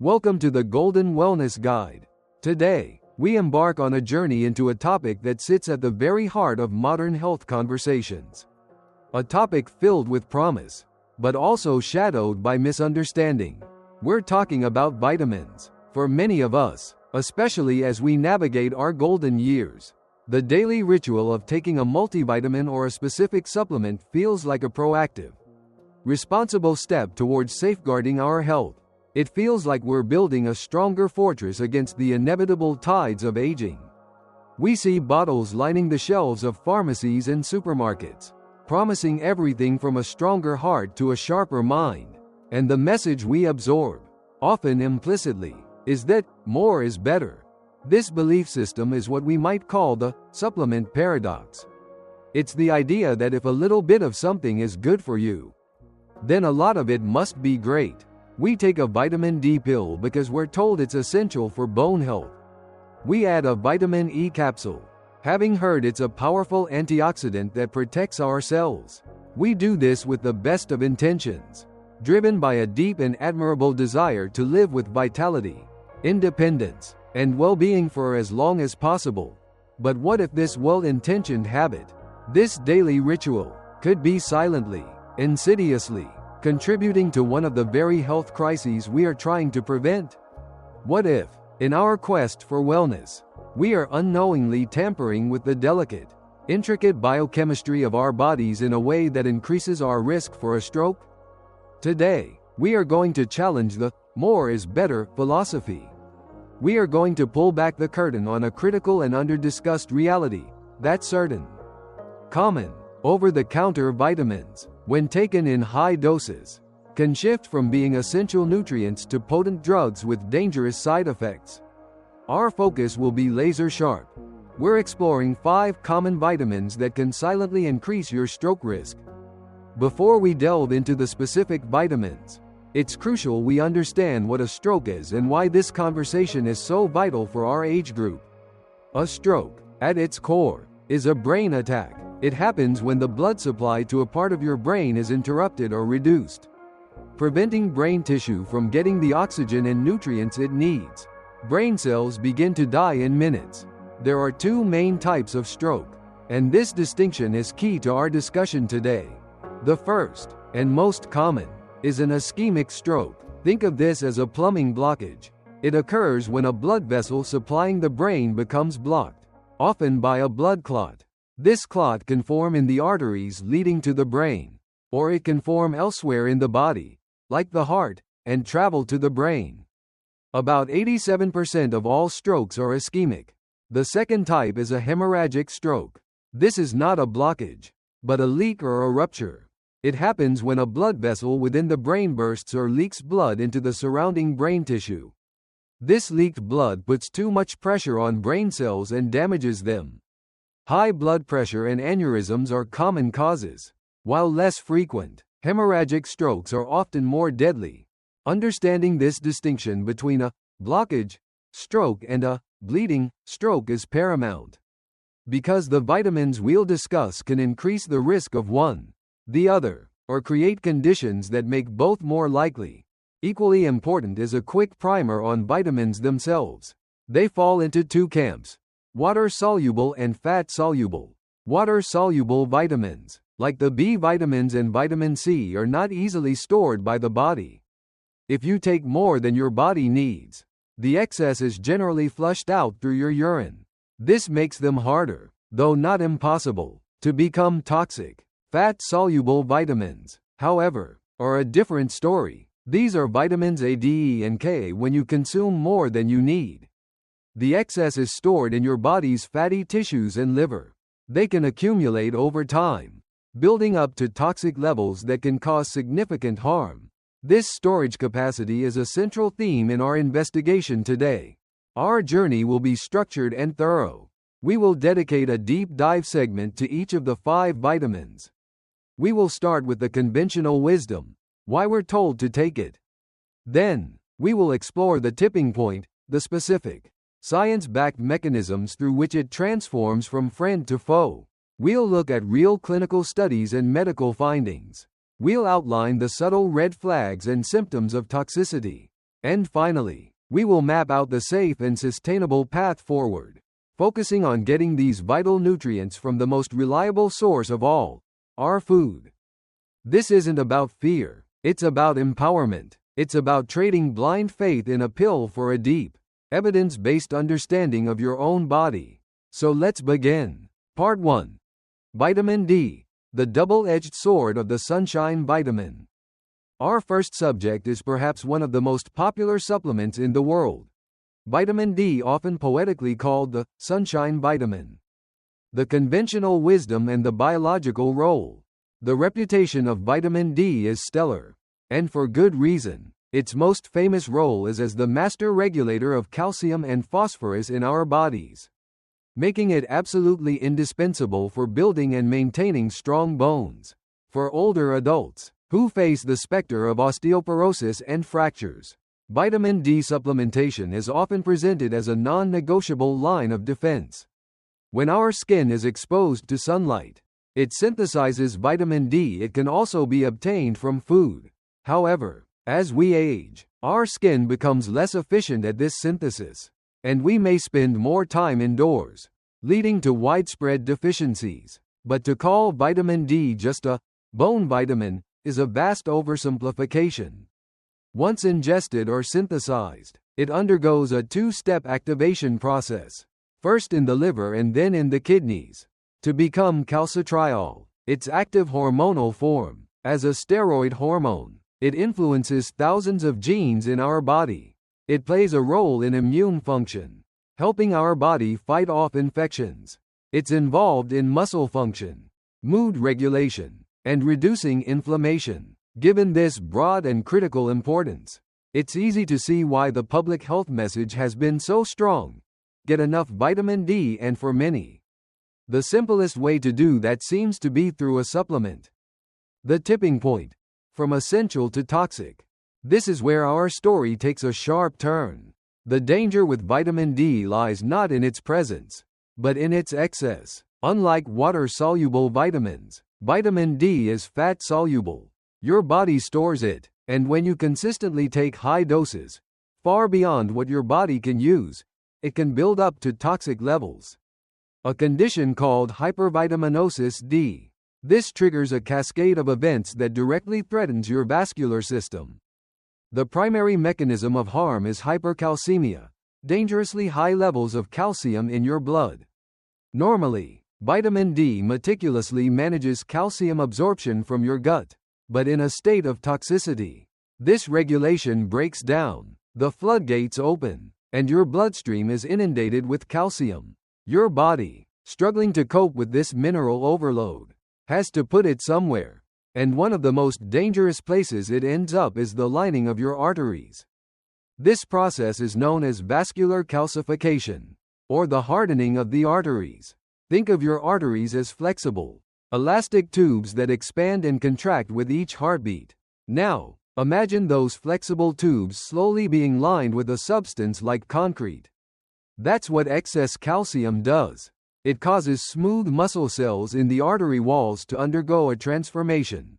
Welcome to the Golden Wellness Guide. Today, we embark on a journey into a topic that sits at the very heart of modern health conversations. A topic filled with promise, but also shadowed by misunderstanding. We're talking about vitamins. For many of us, especially as we navigate our golden years, the daily ritual of taking a multivitamin or a specific supplement feels like a proactive, responsible step towards safeguarding our health. It feels like we're building a stronger fortress against the inevitable tides of aging. We see bottles lining the shelves of pharmacies and supermarkets, promising everything from a stronger heart to a sharper mind. And the message we absorb, often implicitly, is that more is better. This belief system is what we might call the supplement paradox. It's the idea that if a little bit of something is good for you, then a lot of it must be great. We take a vitamin D pill because we're told it's essential for bone health. We add a vitamin E capsule, having heard it's a powerful antioxidant that protects our cells. We do this with the best of intentions, driven by a deep and admirable desire to live with vitality, independence, and well-being for as long as possible. But what if this well-intentioned habit, this daily ritual, could be silently, insidiously, contributing to one of the very health crises we are trying to prevent? What if, in our quest for wellness, we are unknowingly tampering with the delicate, intricate biochemistry of our bodies in a way that increases our risk for a stroke? Today, we are going to challenge the more is better philosophy. We are going to pull back the curtain on a critical and under-discussed reality that certain common, over-the-counter vitamins, when taken in high doses, can shift from being essential nutrients to potent drugs with dangerous side effects. Our focus will be laser sharp. We're exploring 5 common vitamins that can silently increase your stroke risk. Before we delve into the specific vitamins, it's crucial we understand what a stroke is and why this conversation is so vital for our age group. A stroke, at its core, is a brain attack. It happens when the blood supply to a part of your brain is interrupted or reduced, preventing brain tissue from getting the oxygen and nutrients it needs. Brain cells begin to die in minutes. There are 2 main types of stroke, and this distinction is key to our discussion today. The first, and most common, is an ischemic stroke. Think of this as a plumbing blockage. It occurs when a blood vessel supplying the brain becomes blocked, often by a blood clot. This clot can form in the arteries leading to the brain, or it can form elsewhere in the body, like the heart, and travel to the brain. About 87% of all strokes are ischemic. The second type is a hemorrhagic stroke. This is not a blockage, but a leak or a rupture. It happens when a blood vessel within the brain bursts or leaks blood into the surrounding brain tissue. This leaked blood puts too much pressure on brain cells and damages them. High blood pressure and aneurysms are common causes. While less frequent, hemorrhagic strokes are often more deadly. Understanding this distinction between a blockage stroke and a bleeding stroke is paramount, because the vitamins we'll discuss can increase the risk of one, the other, or create conditions that make both more likely. Equally important is a quick primer on vitamins themselves. They fall into 2 camps: water-soluble and fat-soluble. Water-soluble vitamins, like the B vitamins and vitamin C, are not easily stored by the body. If you take more than your body needs, the excess is generally flushed out through your urine. This makes them harder, though not impossible, to become toxic. Fat-soluble vitamins, however, are a different story. These are vitamins A, D, E, and K when you consume more than you need. The excess is stored in your body's fatty tissues and liver. They can accumulate over time, building up to toxic levels that can cause significant harm. This storage capacity is a central theme in our investigation today. Our journey will be structured and thorough. We will dedicate a deep dive segment to each of the 5 vitamins. We will start with the conventional wisdom, why we're told to take it. Then, we will explore the tipping point, the specific, science-backed mechanisms through which it transforms from friend to foe. We'll look at real clinical studies and medical findings. We'll outline the subtle red flags and symptoms of toxicity. And finally, we will map out the safe and sustainable path forward, focusing on getting these vital nutrients from the most reliable source of all, our food. This isn't about fear, it's about empowerment. It's about trading blind faith in a pill for a deep, evidence-based understanding of your own body. So let's begin. Part 1. Vitamin D, the double-edged sword of the sunshine vitamin. Our first subject is perhaps one of the most popular supplements in the world. Vitamin D, often poetically called the sunshine vitamin. The conventional wisdom and the biological role. The reputation of vitamin D is stellar. And for good reason. Its most famous role is as the master regulator of calcium and phosphorus in our bodies, making it absolutely indispensable for building and maintaining strong bones. For older adults who face the specter of osteoporosis and fractures, vitamin D supplementation is often presented as a non-negotiable line of defense. When our skin is exposed to sunlight, it synthesizes vitamin D. It can also be obtained from food. However, as we age, our skin becomes less efficient at this synthesis, and we may spend more time indoors, leading to widespread deficiencies. But to call vitamin D just a bone vitamin is a vast oversimplification. Once ingested or synthesized, it undergoes a two-step activation process, first in the liver and then in the kidneys, to become calcitriol, its active hormonal form. As a steroid hormone, it influences thousands of genes in our body. It plays a role in immune function, helping our body fight off infections. It's involved in muscle function, mood regulation, and reducing inflammation. Given this broad and critical importance, it's easy to see why the public health message has been so strong. Get enough vitamin D, and for many, the simplest way to do that seems to be through a supplement. The tipping point. From essential to toxic. This is where our story takes a sharp turn. The danger with vitamin D lies not in its presence, but in its excess. Unlike water-soluble vitamins, vitamin D is fat-soluble. Your body stores it, and when you consistently take high doses, far beyond what your body can use, it can build up to toxic levels. A condition called hypervitaminosis D. This triggers a cascade of events that directly threatens your vascular system. The primary mechanism of harm is hypercalcemia, dangerously high levels of calcium in your blood. Normally, vitamin D meticulously manages calcium absorption from your gut, but in a state of toxicity, this regulation breaks down, the floodgates open, and your bloodstream is inundated with calcium. Your body, struggling to cope with this mineral overload, has to put it somewhere, and one of the most dangerous places it ends up is the lining of your arteries. This process is known as vascular calcification, or the hardening of the arteries. Think of your arteries as flexible, elastic tubes that expand and contract with each heartbeat. Now, imagine those flexible tubes slowly being lined with a substance like concrete. That's what excess calcium does. It causes smooth muscle cells in the artery walls to undergo a transformation,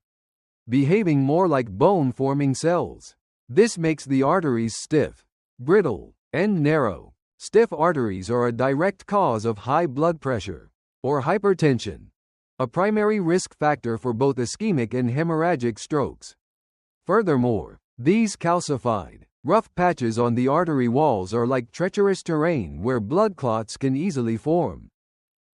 behaving more like bone-forming cells. This makes the arteries stiff, brittle, and narrow. Stiff arteries are a direct cause of high blood pressure, or hypertension, a primary risk factor for both ischemic and hemorrhagic strokes. Furthermore, these calcified, rough patches on the artery walls are like treacherous terrain where blood clots can easily form.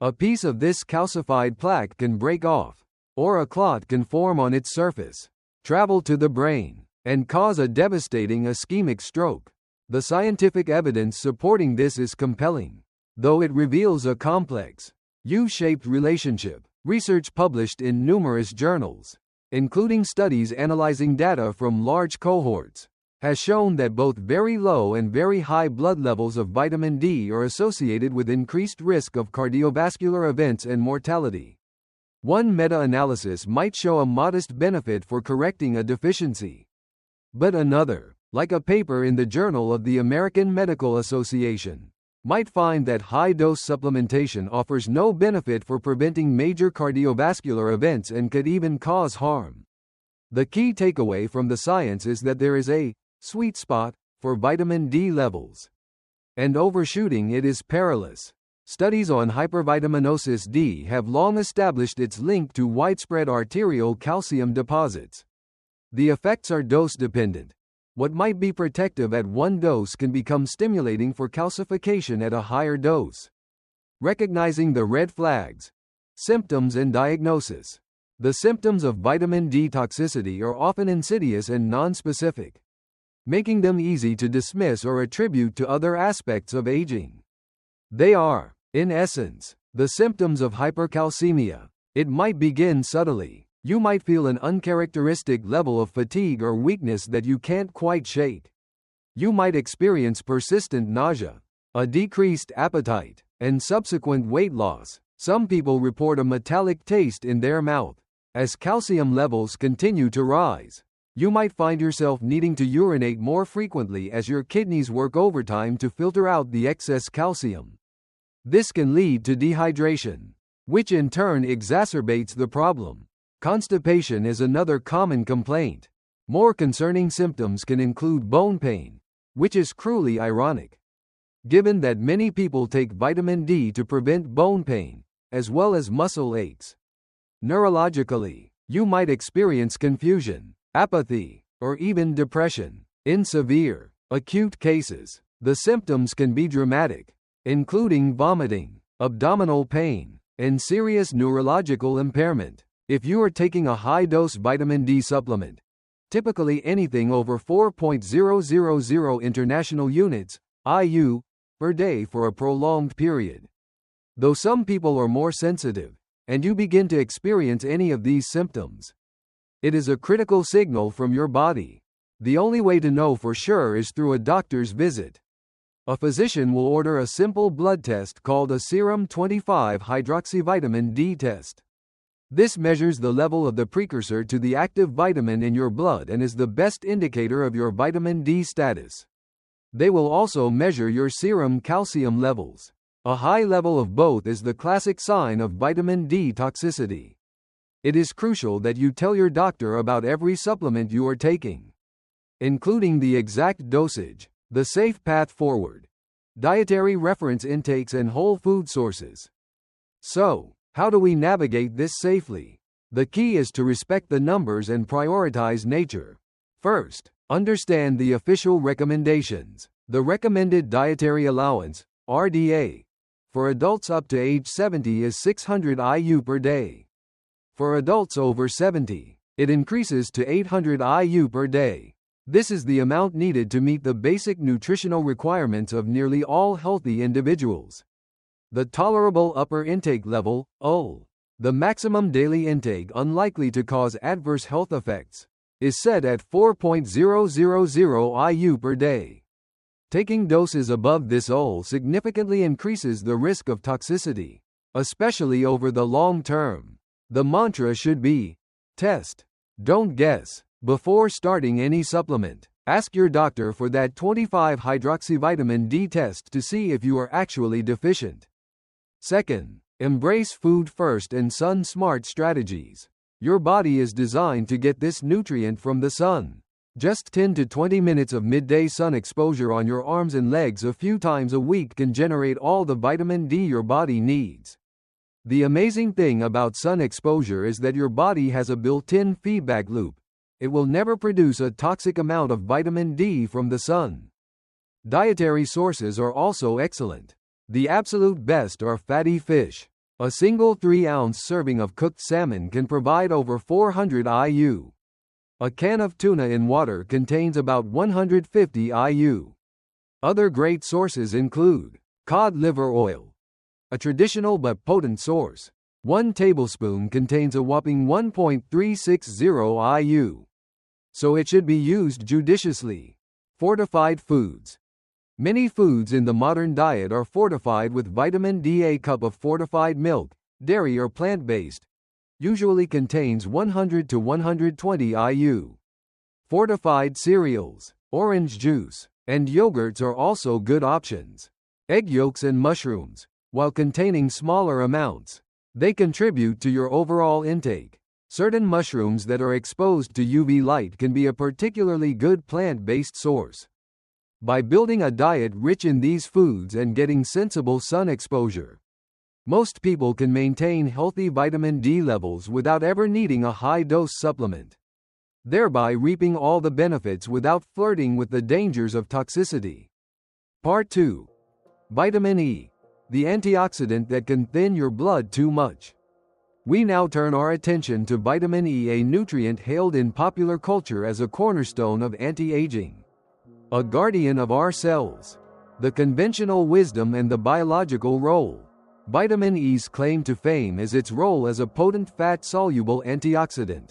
A piece of this calcified plaque can break off, or a clot can form on its surface, travel to the brain, and cause a devastating ischemic stroke. The scientific evidence supporting this is compelling, though it reveals a complex, U-shaped relationship. Research published in numerous journals, including studies analyzing data from large cohorts, has shown that both very low and very high blood levels of vitamin D are associated with increased risk of cardiovascular events and mortality. One meta-analysis might show a modest benefit for correcting a deficiency, but another, like a paper in the Journal of the American Medical Association, might find that high-dose supplementation offers no benefit for preventing major cardiovascular events and could even cause harm. The key takeaway from the science is that there is a sweet spot for vitamin D levels. And overshooting it is perilous. Studies on hypervitaminosis D have long established its link to widespread arterial calcium deposits. The effects are dose-dependent. What might be protective at one dose can become stimulating for calcification at a higher dose. Recognizing the red flags. Symptoms and diagnosis. The symptoms of vitamin D toxicity are often insidious and nonspecific, making them easy to dismiss or attribute to other aspects of aging. They are, in essence, the symptoms of hypercalcemia. It might begin subtly. You might feel an uncharacteristic level of fatigue or weakness that you can't quite shake. You might experience persistent nausea, a decreased appetite, and subsequent weight loss. Some people report a metallic taste in their mouth. As calcium levels continue to rise, you might find yourself needing to urinate more frequently as your kidneys work overtime to filter out the excess calcium. This can lead to dehydration, which in turn exacerbates the problem. Constipation is another common complaint. More concerning symptoms can include bone pain, which is cruelly ironic, given that many people take vitamin D to prevent bone pain, as well as muscle aches. Neurologically, you might experience confusion, apathy, or even depression. In severe, acute cases, the symptoms can be dramatic, including vomiting, abdominal pain, and serious neurological impairment. If you are taking a high-dose vitamin D supplement, typically anything over 4.000 international units, IU, per day for a prolonged period. Though some people are more sensitive, and you begin to experience any of these symptoms, it is a critical signal from your body. The only way to know for sure is through a doctor's visit. A physician will order a simple blood test called a serum 25-hydroxyvitamin D test. This measures the level of the precursor to the active vitamin in your blood and is the best indicator of your vitamin D status. They will also measure your serum calcium levels. A high level of both is the classic sign of vitamin D toxicity. It is crucial that you tell your doctor about every supplement you are taking, including the exact dosage, the safe path forward, dietary reference intakes, and whole food sources. So, how do we navigate this safely? The key is to respect the numbers and prioritize nature. First, understand the official recommendations. The recommended dietary allowance, RDA, for adults up to age 70 is 600 IU per day. For adults over 70, it increases to 800 IU per day. This is the amount needed to meet the basic nutritional requirements of nearly all healthy individuals. The tolerable upper intake level, UL, the maximum daily intake unlikely to cause adverse health effects, is set at 4.000 IU per day. Taking doses above this UL significantly increases the risk of toxicity, especially over the long term. The mantra should be, test, don't guess. Before starting any supplement, ask your doctor for that 25-hydroxyvitamin D test to see if you are actually deficient. Second, embrace food first and sun smart strategies. Your body is designed to get this nutrient from the sun. Just 10 to 20 minutes of midday sun exposure on your arms and legs a few times a week can generate all the vitamin D your body needs. The amazing thing about sun exposure is that your body has a built-in feedback loop. It will never produce a toxic amount of vitamin D from the sun. Dietary sources are also excellent. The absolute best are fatty fish. A single 3-ounce serving of cooked salmon can provide over 400 IU. A can of tuna in water contains about 150 IU. Other great sources include cod liver oil, a traditional but potent source. 1 tablespoon contains a whopping 1.360 IU. So it should be used judiciously. Fortified foods. Many foods in the modern diet are fortified with vitamin D. A cup of fortified milk, dairy or plant-based, usually contains 100 to 120 IU. Fortified cereals, orange juice, and yogurts are also good options. Egg yolks and mushrooms, while containing smaller amounts, they contribute to your overall intake. Certain mushrooms that are exposed to UV light can be a particularly good plant-based source. by building a diet rich in these foods and getting sensible sun exposure. Most people can maintain healthy vitamin D levels without ever needing a high-dose supplement, thereby reaping all the benefits without flirting with the dangers of toxicity. Part 2. Vitamin E, the antioxidant that can thin your blood too much. We now turn our attention to vitamin E, a nutrient hailed in popular culture as a cornerstone of anti-aging, a guardian of our cells, the conventional wisdom and the biological role. Vitamin E's claim to fame is its role as a potent fat-soluble antioxidant.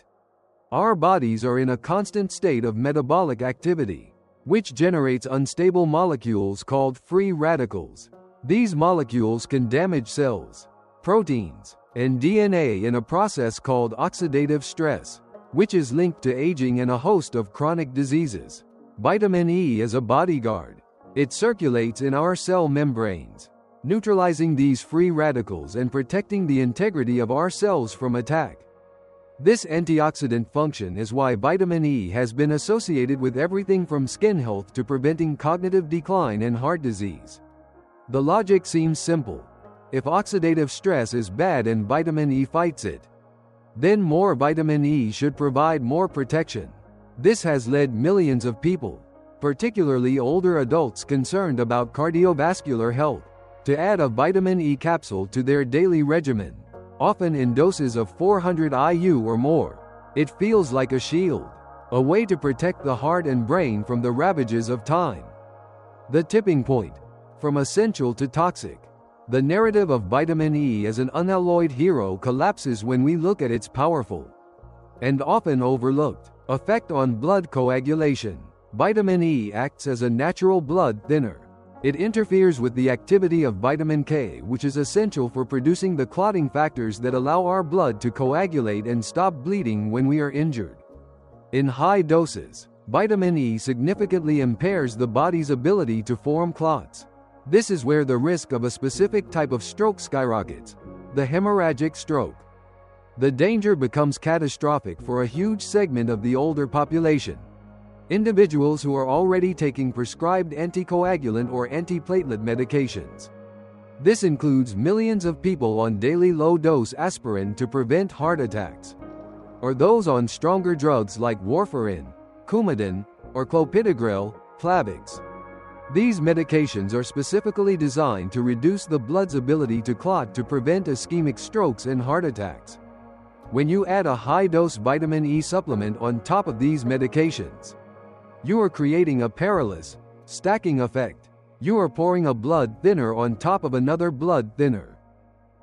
Our bodies are in a constant state of metabolic activity, which generates unstable molecules called free radicals. These molecules can damage cells, proteins, and DNA in a process called oxidative stress, which is linked to aging and a host of chronic diseases. Vitamin E is a bodyguard. It circulates in our cell membranes, neutralizing these free radicals and protecting the integrity of our cells from attack. This antioxidant function is why vitamin E has been associated with everything from skin health to preventing cognitive decline and heart disease. The logic seems simple. If oxidative stress is bad and vitamin E fights it, then more vitamin E should provide more protection. This has led millions of people, particularly older adults concerned about cardiovascular health, to add a vitamin E capsule to their daily regimen, often in doses of 400 IU or more. It feels like a shield, a way to protect the heart and brain from the ravages of time. The tipping point. From essential to toxic. The narrative of vitamin E as an unalloyed hero collapses when we look at its powerful, and often overlooked, effect on blood coagulation. Vitamin E acts as a natural blood thinner. It interferes with the activity of vitamin K, which is essential for producing the clotting factors that allow our blood to coagulate and stop bleeding when we are injured. In high doses, vitamin E significantly impairs the body's ability to form clots. This is where the risk of a specific type of stroke skyrockets, the hemorrhagic stroke. The danger becomes catastrophic for a huge segment of the older population. Individuals who are already taking prescribed anticoagulant or antiplatelet medications. This includes millions of people on daily low-dose aspirin to prevent heart attacks, or those on stronger drugs like warfarin, Coumadin, or clopidogrel, Plavix. These medications are specifically designed to reduce the blood's ability to clot to prevent ischemic strokes and heart attacks. When you add a high-dose vitamin E supplement on top of these medications, you are creating a perilous, stacking effect. You are pouring a blood thinner on top of another blood thinner.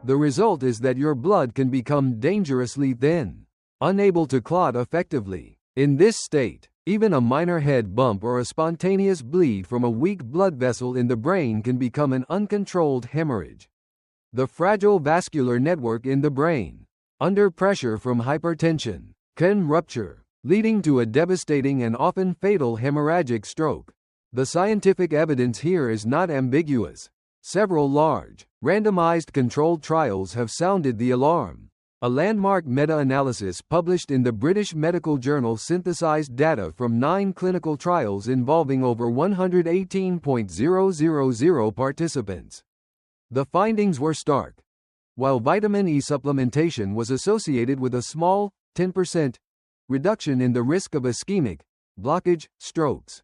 The result is that your blood can become dangerously thin, unable to clot effectively. In this state, even a minor head bump or a spontaneous bleed from a weak blood vessel in the brain can become an uncontrolled hemorrhage. The fragile vascular network in the brain, under pressure from hypertension, can rupture, leading to a devastating and often fatal hemorrhagic stroke. The scientific evidence here is not ambiguous. Several large, randomized controlled trials have sounded the alarm. A landmark meta-analysis published in the British medical journal synthesized data from 9 clinical trials involving over 118,000 participants. The findings were stark. While vitamin E supplementation was associated with a small, 10%, reduction in the risk of ischemic blockage strokes,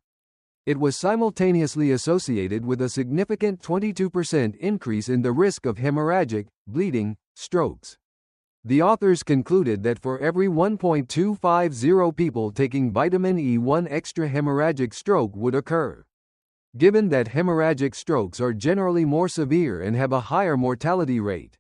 it was simultaneously associated with a significant 22% increase in the risk of hemorrhagic bleeding strokes. The authors concluded that for every 1.250 people taking vitamin E, one extra hemorrhagic stroke would occur. Given that hemorrhagic strokes are generally more severe and have a higher mortality rate,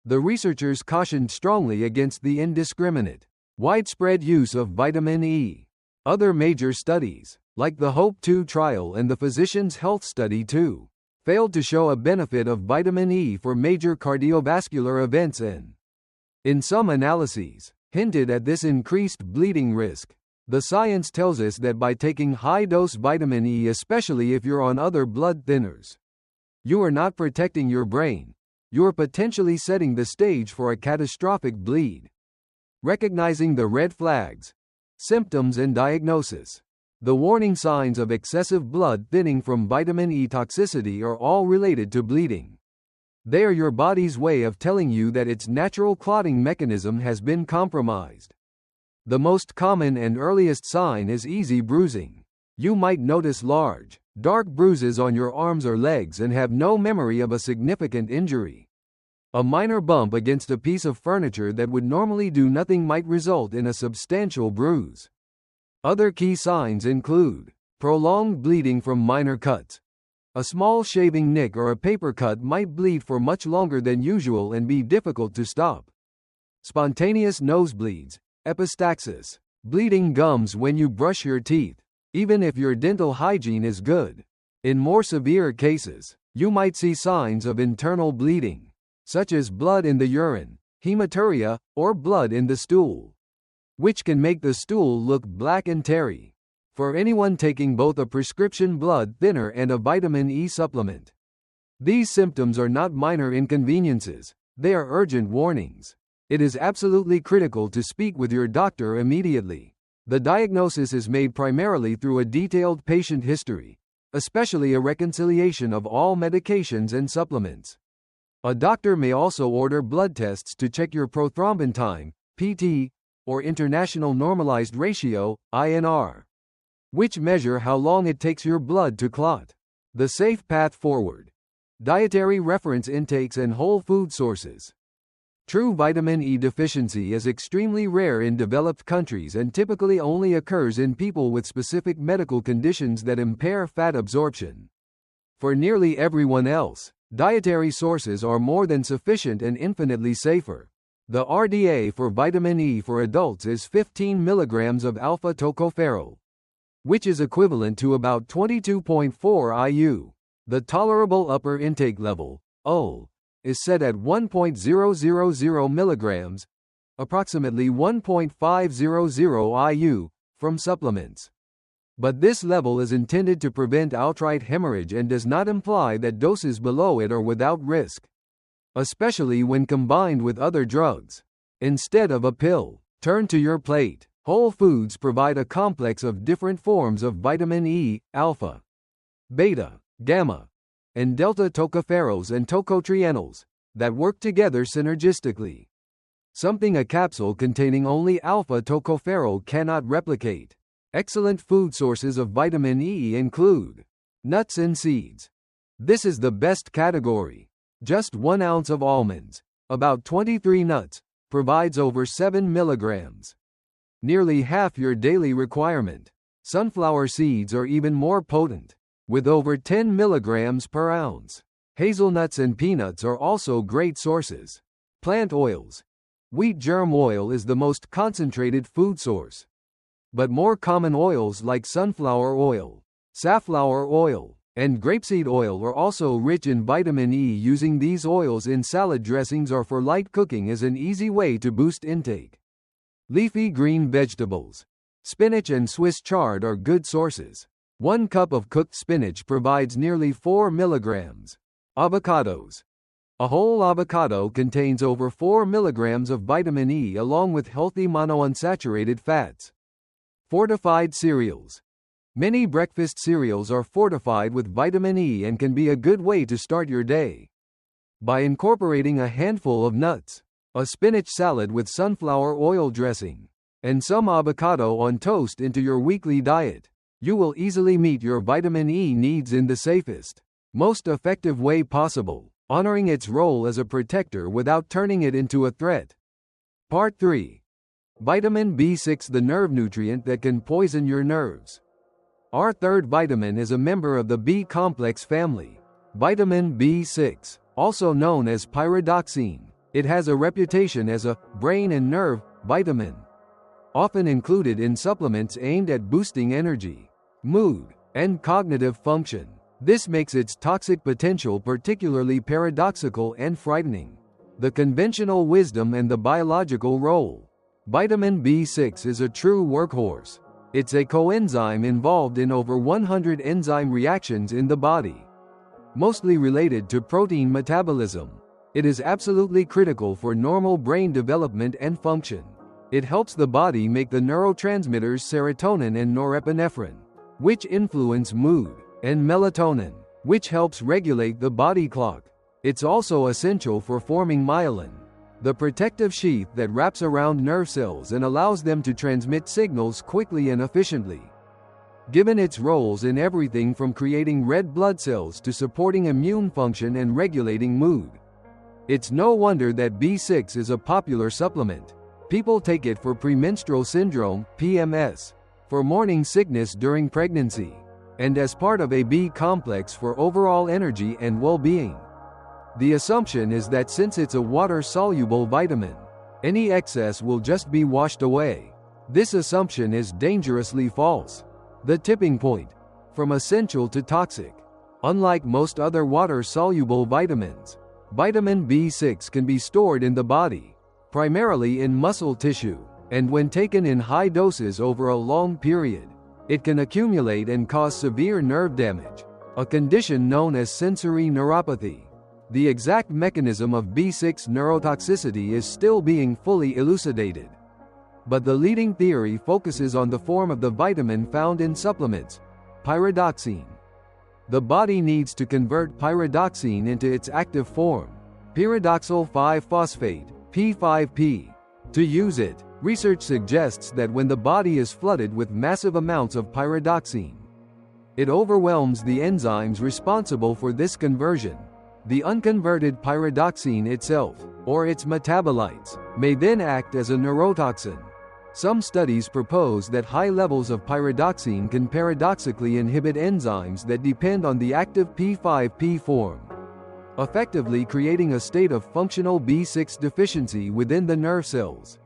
the researchers cautioned strongly against the indiscriminate, widespread use of vitamin E. Other major studies, like the HOPE-2 trial and the Physicians' Health Study 2, failed to show a benefit of vitamin E for major cardiovascular events and, in some analyses, hinted at this increased bleeding risk. The science tells us that by taking high-dose vitamin E, especially if you're on other blood thinners, you are not protecting your brain. You are potentially setting the stage for a catastrophic bleed. Recognizing the red flags, symptoms and diagnosis. The warning signs of excessive blood thinning from vitamin E toxicity are all related to bleeding. They are your body's way of telling you that its natural clotting mechanism has been compromised. The most common and earliest sign is easy bruising. You might notice large, dark bruises on your arms or legs and have no memory of a significant injury. A minor bump against a piece of furniture that would normally do nothing might result in a substantial bruise. Other key signs include prolonged bleeding from minor cuts. A small shaving nick or a paper cut might bleed for much longer than usual and be difficult to stop. Spontaneous nosebleeds, epistaxis, bleeding gums when you brush your teeth, even if your dental hygiene is good. In more severe cases, you might see signs of internal bleeding, such as blood in the urine, hematuria, or blood in the stool, which can make the stool look black and tarry. For anyone taking both a prescription blood thinner and a vitamin E supplement, these symptoms are not minor inconveniences, they are urgent warnings. It is absolutely critical to speak with your doctor immediately. The diagnosis is made primarily through a detailed patient history, especially a reconciliation of all medications and supplements. A doctor may also order blood tests to check your prothrombin time, PT, or international normalized ratio, INR, which measure how long it takes your blood to clot. The safe path forward. Dietary reference intakes and whole food sources. True vitamin E deficiency is extremely rare in developed countries and typically only occurs in people with specific medical conditions that impair fat absorption. For nearly everyone else, dietary sources are more than sufficient and infinitely safer. The RDA for vitamin E for adults is 15 mg of alpha tocopherol, which is equivalent to about 22.4 IU. The tolerable upper intake level, UL, is set at 1.000 mg, approximately 1.500 IU, from supplements. But this level is intended to prevent outright hemorrhage and does not imply that doses below it are without risk, especially when combined with other drugs. Instead of a pill, turn to your plate. Whole foods provide a complex of different forms of vitamin E, alpha, beta, gamma, and delta tocopherols and tocotrienols that work together synergistically, something a capsule containing only alpha tocopherol cannot replicate. Excellent food sources of vitamin E include nuts and seeds. This is the best category. Just 1 ounce of almonds, about 23 nuts, provides over 7 milligrams. Nearly half your daily requirement. Sunflower seeds are even more potent, with over 10 milligrams per ounce. Hazelnuts and peanuts are also great sources. Plant oils. Wheat germ oil is the most concentrated food source, but more common oils like sunflower oil, safflower oil, and grapeseed oil are also rich in vitamin E. Using these oils in salad dressings or for light cooking is an easy way to boost intake. Leafy green vegetables. Spinach and Swiss chard are good sources. 1 cup of cooked spinach provides nearly 4 milligrams. Avocados. A whole avocado contains over 4 milligrams of vitamin E along with healthy monounsaturated fats. Fortified cereals. Many breakfast cereals are fortified with vitamin E and can be a good way to start your day. By incorporating a handful of nuts, a spinach salad with sunflower oil dressing, and some avocado on toast into your weekly diet, you will easily meet your vitamin E needs in the safest, most effective way possible, honoring its role as a protector without turning it into a threat. Part 3. Vitamin B6, the nerve nutrient that can poison your nerves. Our third vitamin is a member of the B complex family. Vitamin B6, also known as pyridoxine. It has a reputation as a brain and nerve vitamin, often included in supplements aimed at boosting energy, mood, and cognitive function. This makes its toxic potential particularly paradoxical and frightening. The conventional wisdom and the biological role. Vitamin B6 is a true workhorse. It's a coenzyme involved in over 100 enzyme reactions in the body, mostly related to protein metabolism. It is absolutely critical for normal brain development and function. It helps the body make the neurotransmitters serotonin and norepinephrine, which influence mood, and melatonin, which helps regulate the body clock. It's also essential for forming myelin, the protective sheath that wraps around nerve cells and allows them to transmit signals quickly and efficiently. Given its roles in everything from creating red blood cells to supporting immune function and regulating mood, it's no wonder that B6 is a popular supplement. People take it for premenstrual syndrome, PMS, for morning sickness during pregnancy, and as part of a B complex for overall energy and well-being. The assumption is that since it's a water-soluble vitamin, any excess will just be washed away. This assumption is dangerously false. The tipping point, from essential to toxic. Unlike most other water-soluble vitamins, vitamin B6 can be stored in the body, primarily in muscle tissue, and when taken in high doses over a long period, it can accumulate and cause severe nerve damage, a condition known as sensory neuropathy. The exact mechanism of B6 neurotoxicity is still being fully elucidated, but the leading theory focuses on the form of the vitamin found in supplements, pyridoxine. The body needs to convert pyridoxine into its active form, pyridoxal 5-phosphate, P5P. To use it, research suggests that when the body is flooded with massive amounts of pyridoxine, it overwhelms the enzymes responsible for this conversion. The unconverted pyridoxine itself, or its metabolites, may then act as a neurotoxin. Some studies propose that high levels of pyridoxine can paradoxically inhibit enzymes that depend on the active P5P form, effectively creating a state of functional B6 deficiency within the nerve cells.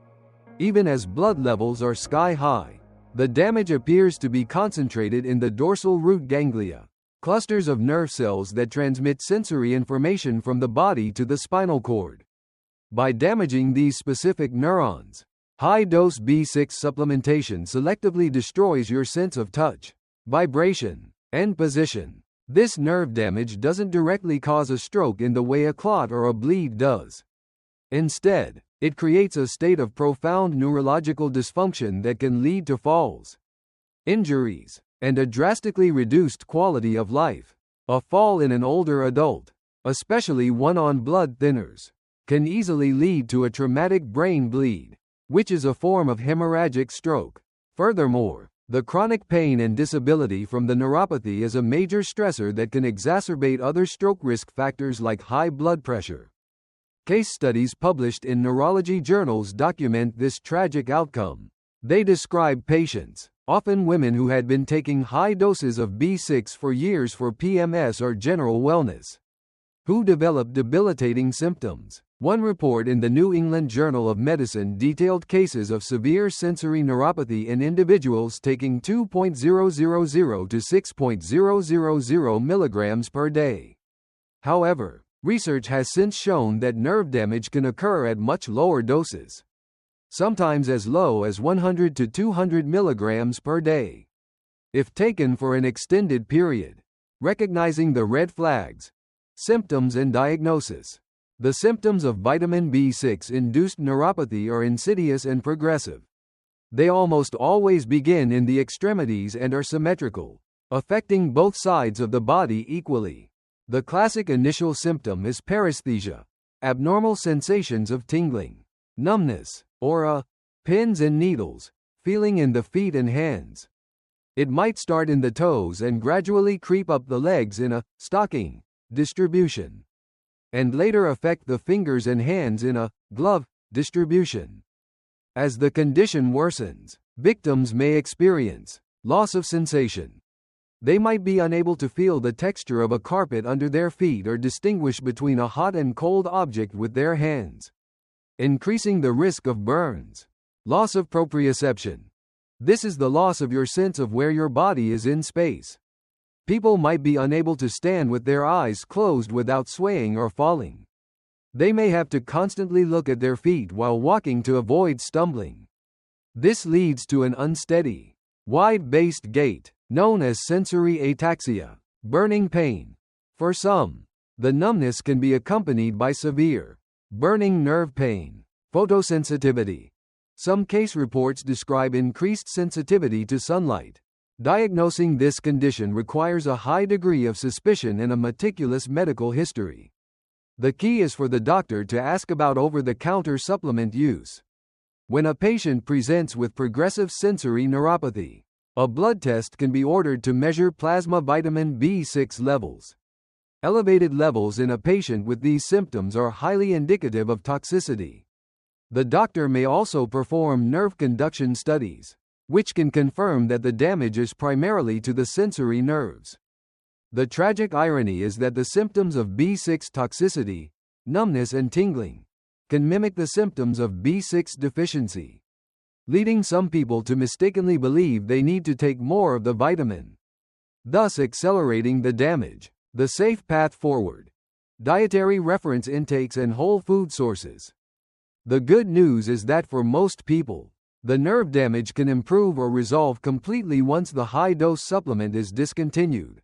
Even as blood levels are sky-high, the damage appears to be concentrated in the dorsal root ganglia, clusters of nerve cells that transmit sensory information from the body to the spinal cord. By damaging these specific neurons, high-dose B6 supplementation selectively destroys your sense of touch, vibration, and position. This nerve damage doesn't directly cause a stroke in the way a clot or a bleed does. Instead, it creates a state of profound neurological dysfunction that can lead to falls, injuries, and a drastically reduced quality of life. A fall in an older adult, especially one on blood thinners, can easily lead to a traumatic brain bleed, which is a form of hemorrhagic stroke. Furthermore, the chronic pain and disability from the neuropathy is a major stressor that can exacerbate other stroke risk factors like high blood pressure. Case studies published in neurology journals document this tragic outcome. They describe patients, often women who had been taking high doses of B6 for years for PMS or general wellness, who developed debilitating symptoms. One report in the New England Journal of Medicine detailed cases of severe sensory neuropathy in individuals taking 2.000 to 6.000 milligrams per day. However, research has since shown that nerve damage can occur at much lower doses, sometimes as low as 100 to 200 milligrams per day, if taken for an extended period. Recognizing the red flags, symptoms and diagnosis. The symptoms of vitamin B6-induced neuropathy are insidious and progressive. They almost always begin in the extremities and are symmetrical, affecting both sides of the body equally. The classic initial symptom is paresthesia, abnormal sensations of tingling, numbness, or pins and needles, feeling in the feet and hands. It might start in the toes and gradually creep up the legs in a stocking distribution, and later affect the fingers and hands in a glove distribution. As the condition worsens, victims may experience loss of sensation. They might be unable to feel the texture of a carpet under their feet or distinguish between a hot and cold object with their hands, increasing the risk of burns. Loss of proprioception. This is the loss of your sense of where your body is in space. People might be unable to stand with their eyes closed without swaying or falling. They may have to constantly look at their feet while walking to avoid stumbling. This leads to an unsteady, wide-based gait, known as sensory ataxia. Burning pain. For some, the numbness can be accompanied by severe, burning nerve pain. Photosensitivity. Some case reports describe increased sensitivity to sunlight, Diagnosing this condition requires a high degree of suspicion and a meticulous medical history. The key is for the doctor to ask about over-the-counter supplement use. When a patient presents with progressive sensory neuropathy, a blood test can be ordered to measure plasma vitamin B6 levels. Elevated levels in a patient with these symptoms are highly indicative of toxicity. The doctor may also perform nerve conduction studies, which can confirm that the damage is primarily to the sensory nerves. The tragic irony is that the symptoms of B6 toxicity, numbness and tingling, can mimic the symptoms of B6 deficiency, leading some people to mistakenly believe they need to take more of the vitamin, thus accelerating the damage. The safe path forward. Dietary reference intakes and whole food sources. The good news is that for most people, the nerve damage can improve or resolve completely once the high-dose supplement is discontinued.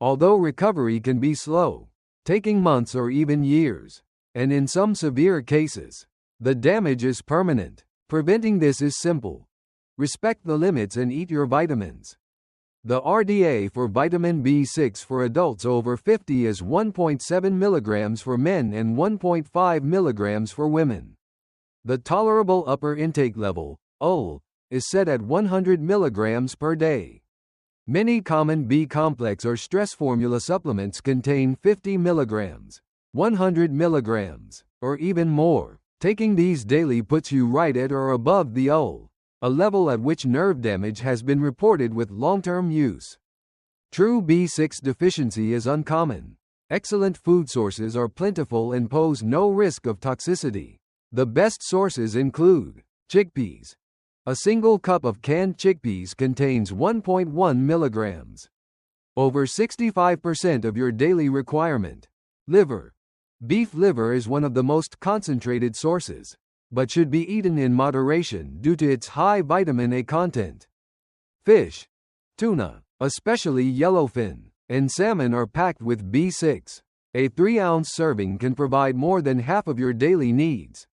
Although recovery can be slow, taking months or even years, and in some severe cases, the damage is permanent. Preventing this is simple. Respect the limits and eat your vitamins. The RDA for vitamin B6 for adults over 50 is 1.7 mg for men and 1.5 mg for women. The tolerable upper intake level, UL, is set at 100 mg per day. Many common B-complex or stress formula supplements contain 50 mg, 100 mg, or even more. Taking these daily puts you right at or above the UL, a level at which nerve damage has been reported with long-term use. True B6 deficiency is uncommon. Excellent food sources are plentiful and pose no risk of toxicity. The best sources include chickpeas. A single cup of canned chickpeas contains 1.1 mg. Over 65% of your daily requirement. Liver. Beef liver is one of the most concentrated sources, but should be eaten in moderation due to its high vitamin A content. Fish, tuna, especially yellowfin, and salmon are packed with B6. A 3-ounce serving can provide more than half of your daily needs.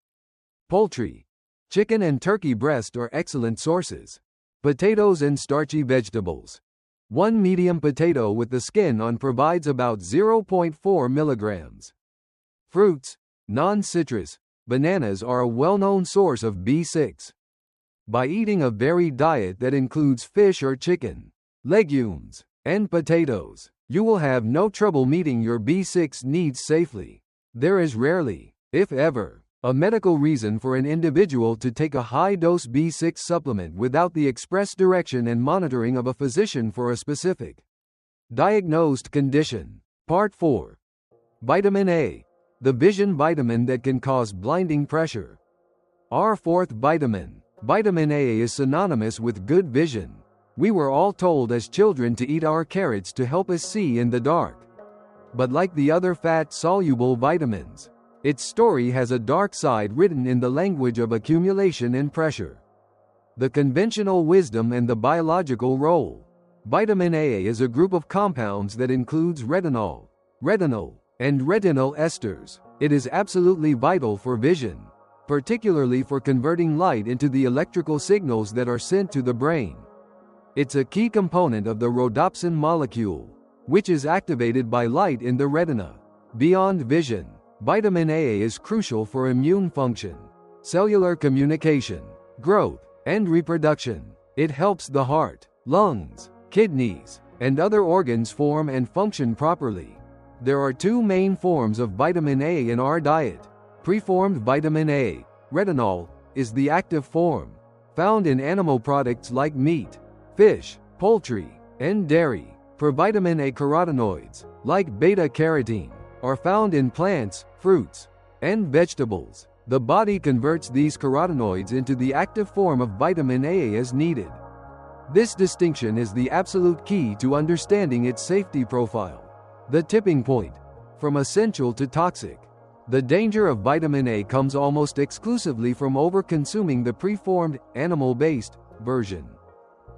Poultry, chicken and turkey breast are excellent sources. Potatoes and starchy vegetables. One medium potato with the skin on provides about 0.4 mg. Fruits, non-citrus, bananas are a well-known source of B6. By eating a varied diet that includes fish or chicken, legumes, and potatoes, you will have no trouble meeting your B6 needs safely. There is rarely, if ever, a medical reason for an individual to take a high-dose B6 supplement without the express direction and monitoring of a physician for a specific diagnosed condition. Part 4. Vitamin A, the vision vitamin that can cause blinding pressure. Our fourth vitamin, vitamin A, is synonymous with good vision. We were all told as children to eat our carrots to help us see in the dark. But like the other fat-soluble vitamins, its story has a dark side written in the language of accumulation and pressure. The conventional wisdom and the biological role. Vitamin A is a group of compounds that includes retinol, and retinol esters. It is absolutely vital for vision, particularly for converting light into the electrical signals that are sent to the brain. It's a key component of the rhodopsin molecule, which is activated by light in the retina. Beyond vision, vitamin A is crucial for immune function, cellular communication, growth, and reproduction. It helps the heart, lungs, kidneys, and other organs form and function properly. There are two main forms of vitamin A in our diet. Preformed vitamin A, retinol, is the active form, found in animal products like meat, fish, poultry, and dairy. Provitamin A carotenoids, like beta-carotene, are found in plants, fruits, and vegetables. The body converts these carotenoids into the active form of vitamin A as needed. This distinction is the absolute key to understanding its safety profile. The tipping point. From essential to toxic. The danger of vitamin A comes almost exclusively from over-consuming the preformed, animal-based version.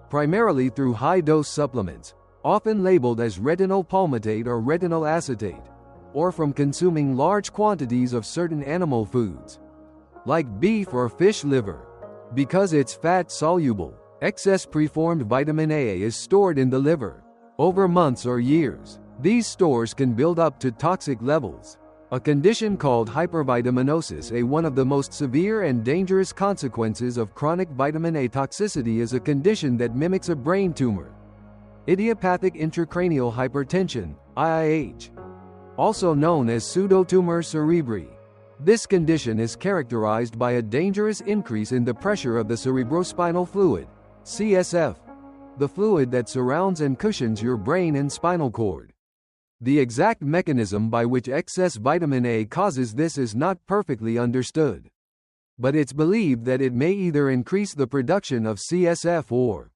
Primarily through high-dose supplements, often labeled as retinol palmitate or retinol acetate, or from consuming large quantities of certain animal foods, like beef or fish liver. Because it's fat-soluble, Excess preformed vitamin A is stored in the liver. Over months or years, these stores can build up to toxic levels. A condition called hypervitaminosis A. One of the most severe and dangerous consequences of chronic vitamin A toxicity is a condition that mimics a brain tumor. Idiopathic intracranial hypertension, IIH, also known as pseudotumor cerebri. This condition is characterized by a dangerous increase in the pressure of the cerebrospinal fluid, CSF, the fluid that surrounds and cushions your brain and spinal cord. The exact mechanism by which excess vitamin A causes this is not perfectly understood. But it's believed that it may either increase the production of CSF or,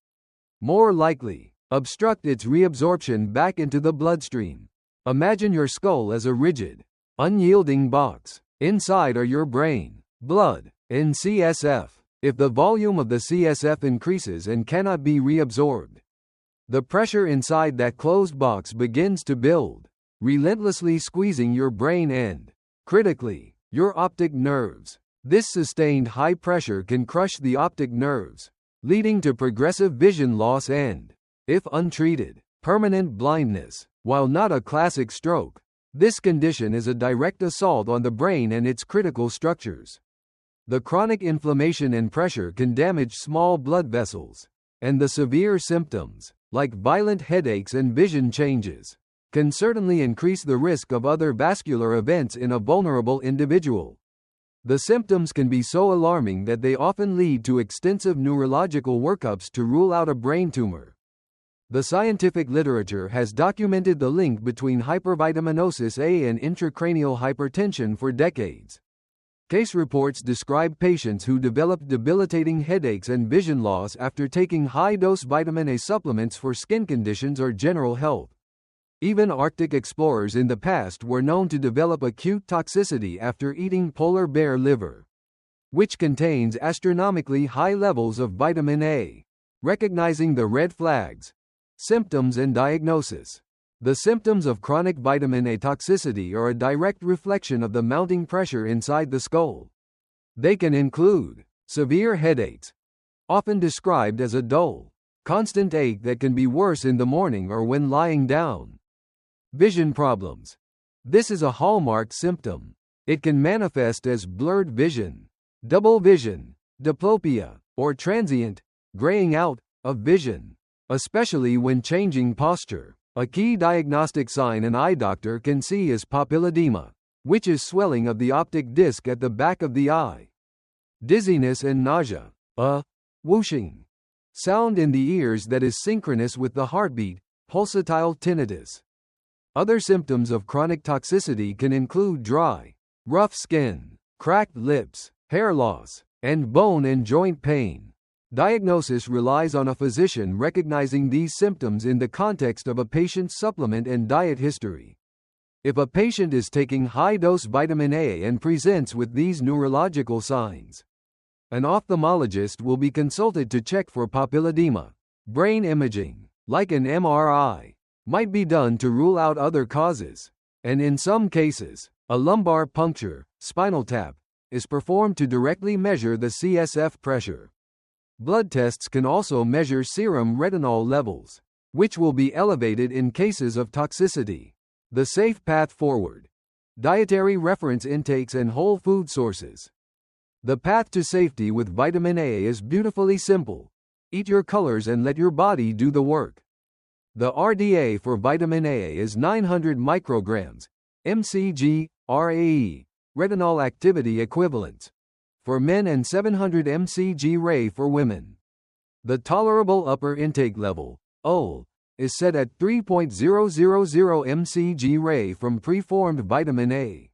more likely, obstruct its reabsorption back into the bloodstream. Imagine your skull as a rigid, unyielding box. Inside are your brain, blood, and CSF. If the volume of the CSF increases and cannot be reabsorbed, the pressure inside that closed box begins to build, relentlessly squeezing your brain and, critically, your optic nerves. This sustained high pressure can crush the optic nerves, leading to progressive vision loss and, if untreated, permanent blindness. While not a classic stroke, this condition is a direct assault on the brain and its critical structures. The chronic inflammation and pressure can damage small blood vessels, and the severe symptoms, like violent headaches and vision changes, can certainly increase the risk of other vascular events in a vulnerable individual. The symptoms can be so alarming that they often lead to extensive neurological workups to rule out a brain tumor. The scientific literature has documented the link between hypervitaminosis A and intracranial hypertension for decades. Case reports describe patients who developed debilitating headaches and vision loss after taking high-dose vitamin A supplements for skin conditions or general health. Even Arctic explorers in the past were known to develop acute toxicity after eating polar bear liver, which contains astronomically high levels of vitamin A. Recognizing the red flags, symptoms and diagnosis. The symptoms of chronic vitamin A toxicity are a direct reflection of the mounting pressure inside the skull. They can include severe headaches, often described as a dull, constant ache that can be worse in the morning or when lying down. Vision problems. This is a hallmark symptom. It can manifest as blurred vision, double vision, diplopia, or transient, graying out of vision, especially when changing posture. A key diagnostic sign an eye doctor can see is papilledema, which is swelling of the optic disc at the back of the eye. Dizziness and nausea. A whooshing sound in the ears that is synchronous with the heartbeat, pulsatile tinnitus. Other symptoms of chronic toxicity can include dry, rough skin, cracked lips, hair loss, and bone and joint pain. Diagnosis relies on a physician recognizing these symptoms in the context of a patient's supplement and diet history. If a patient is taking high-dose vitamin A and presents with these neurological signs, an ophthalmologist will be consulted to check for papilledema. Brain imaging, like an MRI, might be done to rule out other causes, and in some cases, a lumbar puncture, spinal tap, is performed to directly measure the CSF pressure. Blood tests can also measure serum retinol levels, which will be elevated in cases of toxicity. The safe path forward. Dietary reference intakes and whole food sources. The path to safety with vitamin A is beautifully simple. Eat your colors and let your body do the work. The RDA for vitamin A is 900 micrograms, mcg, RAE, retinol activity equivalents, for men and 700 mcg Ra for women. The tolerable upper intake level, OL, is set at 3.000 mcg Ra from preformed vitamin A.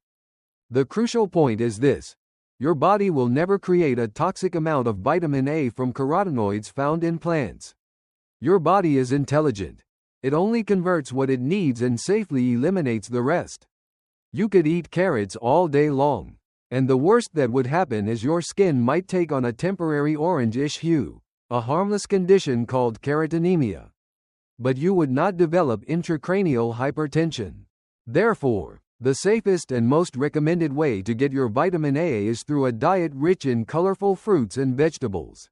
The crucial point is this: your body will never create a toxic amount of vitamin A from carotenoids found in plants. Your body is intelligent. It only converts what it needs and safely eliminates the rest. You could eat carrots all day long, and the worst that would happen is your skin might take on a temporary orange-ish hue, a harmless condition called carotenemia. But you would not develop intracranial hypertension. Therefore, the safest and most recommended way to get your vitamin A is through a diet rich in colorful fruits and vegetables.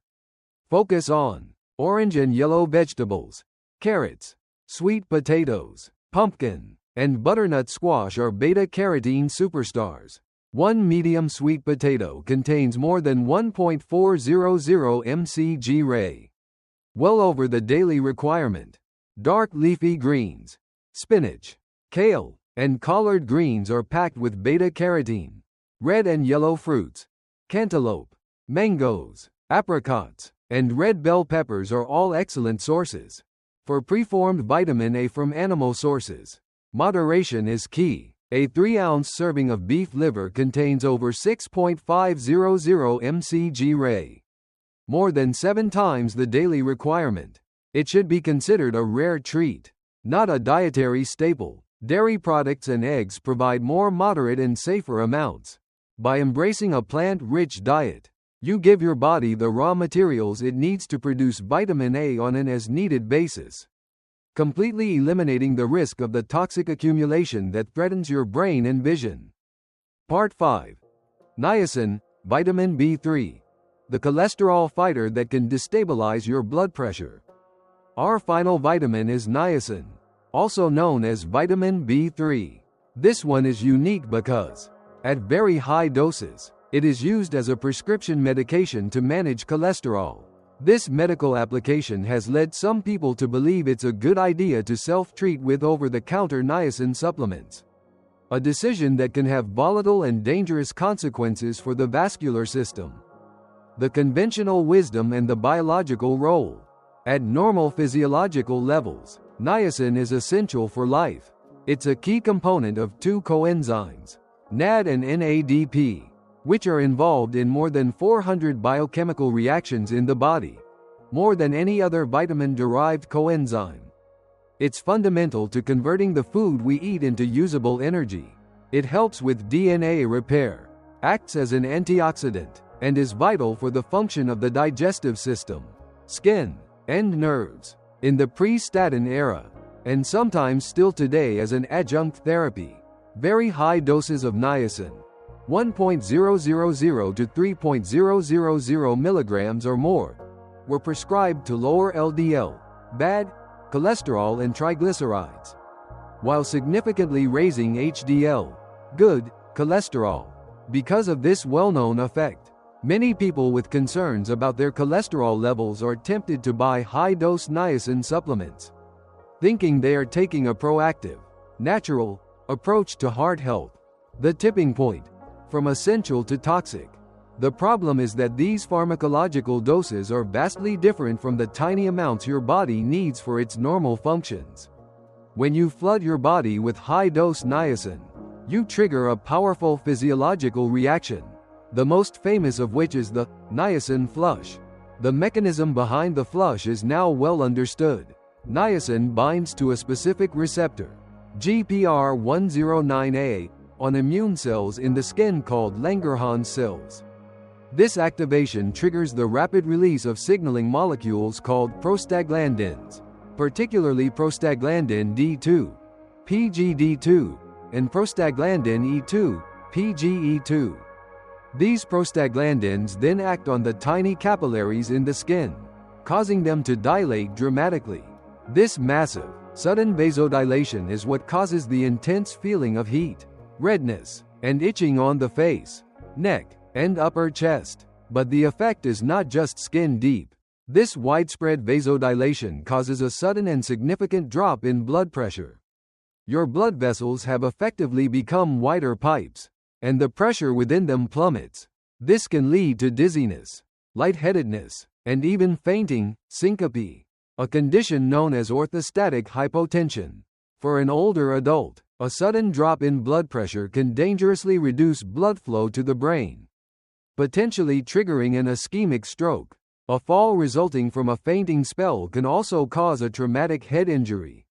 Focus on Orange and yellow vegetables, carrots, sweet potatoes, pumpkin, and butternut squash are beta-carotene superstars. One medium sweet potato contains more than 1.400 mcg, well over the daily requirement. Dark leafy greens, spinach, kale, and collard greens are packed with beta-carotene. Red and yellow fruits, cantaloupe, mangoes, apricots, and red bell peppers are all excellent sources for preformed vitamin A from animal sources. Moderation is key. A 3-ounce serving of beef liver contains over 6.500 mcg, more than 7 times the daily requirement. It should be considered a rare treat, not a dietary staple. Dairy products and eggs provide more moderate and safer amounts. By embracing a plant-rich diet, you give your body the raw materials it needs to produce vitamin A on an as-needed basis, completely eliminating the risk of the toxic accumulation that threatens your brain and vision. Part 5. Niacin, vitamin B3, the cholesterol fighter that can destabilize your blood pressure. Our final vitamin is niacin, also known as vitamin B3. This one is unique because, at very high doses, it is used as a prescription medication to manage cholesterol. This medical application has led some people to believe it's a good idea to self-treat with over-the-counter niacin supplements, a decision that can have volatile and dangerous consequences for the vascular system. The conventional wisdom and the biological role. At normal physiological levels, niacin is essential for life. It's a key component of 2 coenzymes, NAD and NADP, which are involved in more than 400 biochemical reactions in the body, more than any other vitamin-derived coenzyme. It's fundamental to converting the food we eat into usable energy. It helps with DNA repair, acts as an antioxidant, and is vital for the function of the digestive system, skin, and nerves. In the pre-statin era, and sometimes still today as an adjunct therapy, very high doses of niacin, 1.000 to 3.000 milligrams or more, were prescribed to lower LDL, bad cholesterol and triglycerides, while significantly raising HDL, good cholesterol. Because of this well-known effect, many people with concerns about their cholesterol levels are tempted to buy high-dose niacin supplements, thinking they are taking a proactive, natural approach to heart health. The tipping point, from essential to toxic. The problem is that these pharmacological doses are vastly different from the tiny amounts your body needs for its normal functions. When you flood your body with high-dose niacin, you trigger a powerful physiological reaction, the most famous of which is the niacin flush. The mechanism behind the flush is now well understood. Niacin binds to a specific receptor, GPR109A, on immune cells in the skin called Langerhans cells. This activation triggers the rapid release of signaling molecules called prostaglandins, particularly prostaglandin D2, PGD2, and prostaglandin E2, PGE2. These prostaglandins then act on the tiny capillaries in the skin, causing them to dilate dramatically. This massive, sudden vasodilation is what causes the intense feeling of heat, redness, and itching on the face, neck, and upper chest. But the effect is not just skin deep. This widespread vasodilation causes a sudden and significant drop in blood pressure. Your blood vessels have effectively become wider pipes, and the pressure within them plummets. This can lead to dizziness, lightheadedness, and even fainting, syncope, a condition known as orthostatic hypotension. For an older adult, a sudden drop in blood pressure can dangerously reduce blood flow to the brain, potentially triggering an ischemic stroke. A fall resulting from a fainting spell can also cause a traumatic head injury.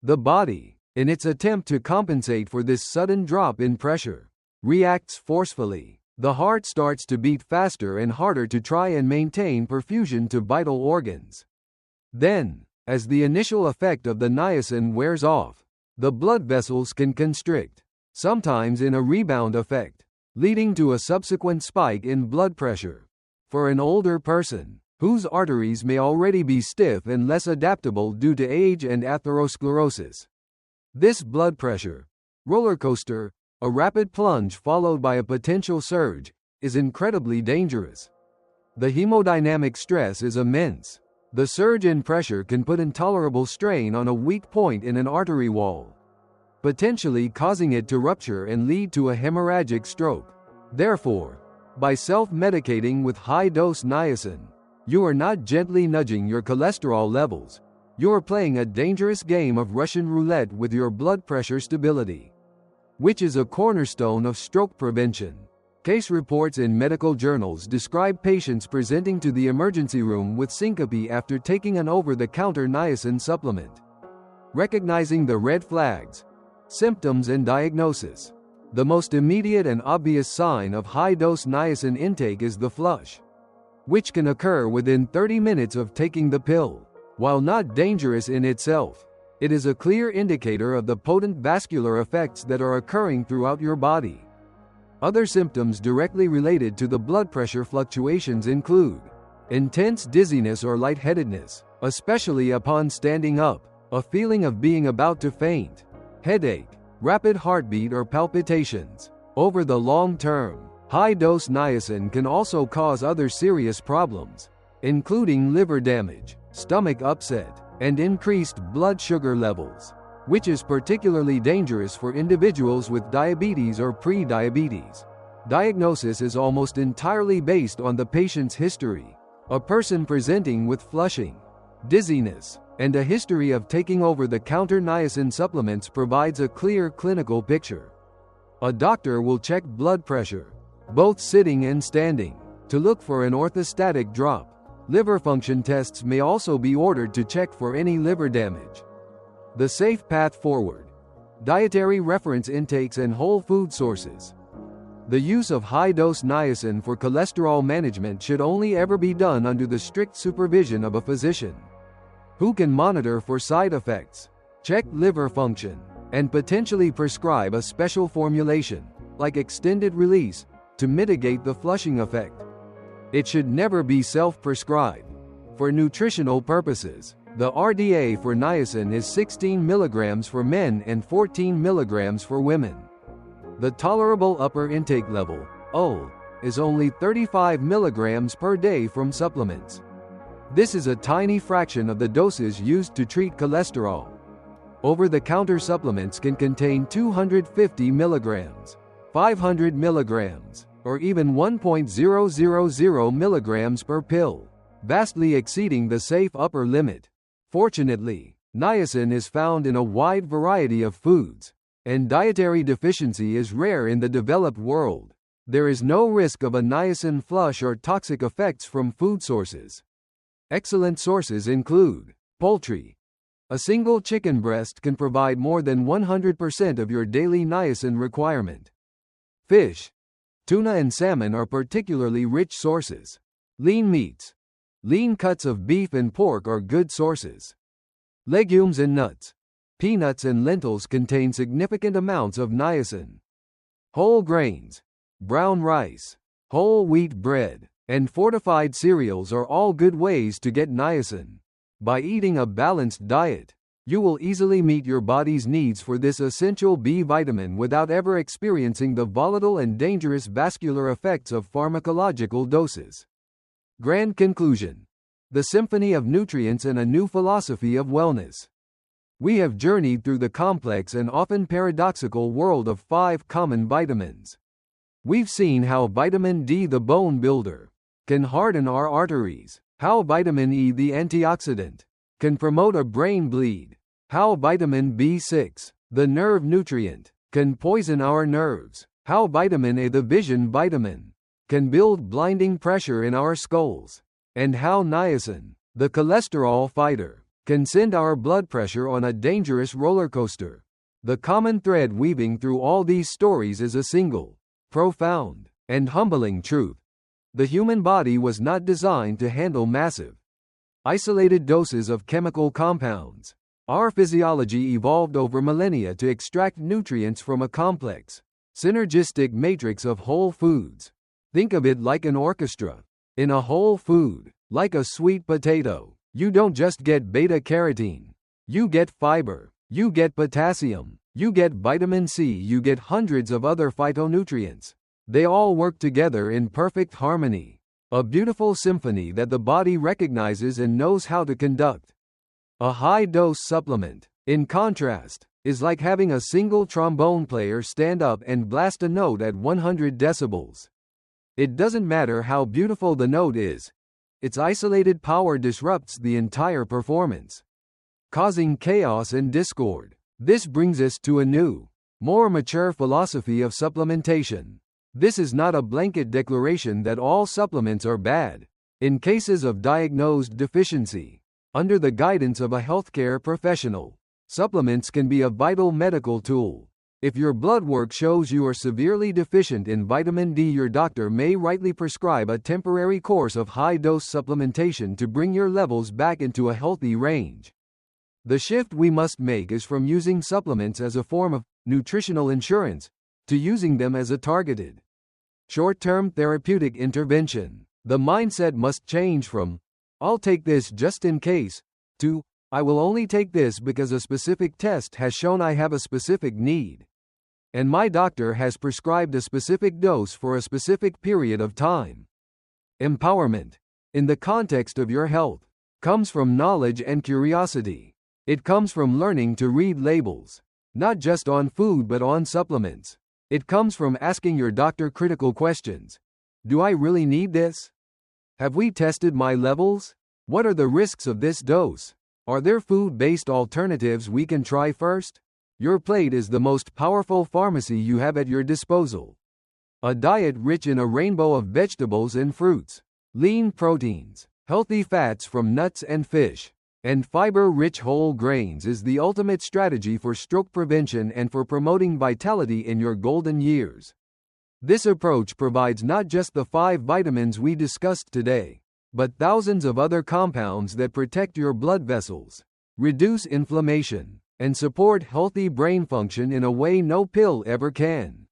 The body, in its attempt to compensate for this sudden drop in pressure, reacts forcefully. The heart starts to beat faster and harder to try and maintain perfusion to vital organs. Then, as the initial effect of the niacin wears off, the blood vessels can constrict, sometimes in a rebound effect, leading to a subsequent spike in blood pressure. For an older person, whose arteries may already be stiff and less adaptable due to age and atherosclerosis. This blood pressure roller coaster, a rapid plunge followed by a potential surge, is incredibly dangerous. The hemodynamic stress is immense. The surge in pressure can put intolerable strain on a weak point in an artery wall, potentially causing it to rupture and lead to a hemorrhagic stroke. Therefore, by self-medicating with high-dose niacin, you are not gently nudging your cholesterol levels. You are playing a dangerous game of Russian roulette with your blood pressure stability, which is a cornerstone of stroke prevention. Case reports in medical journals describe patients presenting to the emergency room with syncope after taking an over-the-counter niacin supplement. Recognizing the red flags, symptoms and diagnosis. The most immediate and obvious sign of high-dose niacin intake is the flush, which can occur within 30 minutes of taking the pill. While not dangerous in itself, it is a clear indicator of the potent vascular effects that are occurring throughout your body. Other symptoms directly related to the blood pressure fluctuations include intense dizziness or lightheadedness, especially upon standing up, a feeling of being about to faint, headache, rapid heartbeat or palpitations. Over the long term, high-dose niacin can also cause other serious problems, including liver damage, stomach upset, and increased blood sugar levels, which is particularly dangerous for individuals with diabetes or pre-diabetes. Diagnosis is almost entirely based on the patient's history. A person presenting with flushing, dizziness, and a history of taking over-the-counter niacin supplements provides a clear clinical picture. A doctor will check blood pressure, both sitting and standing, to look for an orthostatic drop. Liver function tests may also be ordered to check for any liver damage. The safe path forward. Dietary reference intakes and whole food sources. The use of high-dose niacin for cholesterol management should only ever be done under the strict supervision of a physician, who can monitor for side effects, check liver function, and potentially prescribe a special formulation, like extended release, to mitigate the flushing effect. It should never be self-prescribed. For nutritional purposes, the RDA for niacin is 16 mg for men and 14 mg for women. The tolerable upper intake level, UL, is only 35 mg per day from supplements. This is a tiny fraction of the doses used to treat cholesterol. Over-the-counter supplements can contain 250 mg, 500 mg, or even 1.000 mg per pill, vastly exceeding the safe upper limit. Fortunately, niacin is found in a wide variety of foods, and dietary deficiency is rare in the developed world. There is no risk of a niacin flush or toxic effects from food sources. Excellent sources include poultry. A single chicken breast can provide more than 100% of your daily niacin requirement. Fish. Tuna and salmon are particularly rich sources. Lean meats. Lean cuts of beef and pork are good sources. Legumes and nuts. Peanuts and lentils contain significant amounts of niacin. Whole grains. Brown rice, whole wheat bread, and fortified cereals are all good ways to get niacin. By eating a balanced diet, you will easily meet your body's needs for this essential B vitamin without ever experiencing the volatile and dangerous vascular effects of pharmacological doses. Grand conclusion. The symphony of nutrients and a new philosophy of wellness. We have journeyed through the complex and often paradoxical world of 5 common vitamins. We've seen how vitamin D, the bone builder, can harden our arteries, how vitamin E, the antioxidant, can promote a brain bleed, how vitamin B6, the nerve nutrient, can poison our nerves, how vitamin A, the vision vitamin, can build blinding pressure in our skulls, and how niacin, the cholesterol fighter, can send our blood pressure on a dangerous roller coaster. The common thread weaving through all these stories is a single, profound, and humbling truth. The human body was not designed to handle massive, isolated doses of chemical compounds. Our physiology evolved over millennia to extract nutrients from a complex, synergistic matrix of whole foods. Think of it like an orchestra. In a whole food, Like a sweet potato, you don't just get beta-carotene. You get fiber. You get potassium. You get vitamin C. You get hundreds of other phytonutrients. They all work together in perfect harmony. A beautiful symphony that the body recognizes and knows how to conduct. A high-dose supplement, in contrast, is like having a single trombone player stand up and blast a note at 100 decibels. It doesn't matter how beautiful the note is, its isolated power disrupts the entire performance, causing chaos and discord. This brings us to a new, more mature philosophy of supplementation. This is not a blanket declaration that all supplements are bad. In cases of diagnosed deficiency, under the guidance of a healthcare professional, supplements can be a vital medical tool. If your blood work shows you are severely deficient in vitamin D, your doctor may rightly prescribe a temporary course of high-dose supplementation to bring your levels back into a healthy range. The shift we must make is from using supplements as a form of nutritional insurance to using them as a targeted, short-term therapeutic intervention. The mindset must change from, "I'll take this just in case," to, "I will only take this because a specific test has shown I have a specific need, and my doctor has prescribed a specific dose for a specific period of time." Empowerment, in the context of your health, comes from knowledge and curiosity. It comes from learning to read labels, not just on food but on supplements. It comes from asking your doctor critical questions. Do I really need this? Have we tested my levels? What are the risks of this dose? Are there food-based alternatives we can try first? Your plate is the most powerful pharmacy you have at your disposal. A diet rich in a rainbow of vegetables and fruits, lean proteins, healthy fats from nuts and fish, and fiber-rich whole grains is the ultimate strategy for stroke prevention and for promoting vitality in your golden years. This approach provides not just the 5 vitamins we discussed today, but thousands of other compounds that protect your blood vessels, reduce inflammation, and support healthy brain function in a way no pill ever can.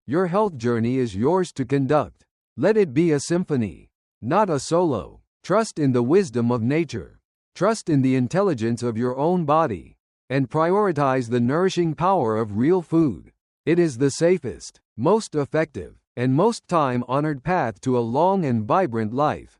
Your health journey is yours to conduct. Let it be a symphony, not a solo. Trust in the wisdom of nature. Trust in the intelligence of your own body, and prioritize the nourishing power of real food. It is the safest, most effective, and most time-honored path to a long and vibrant life.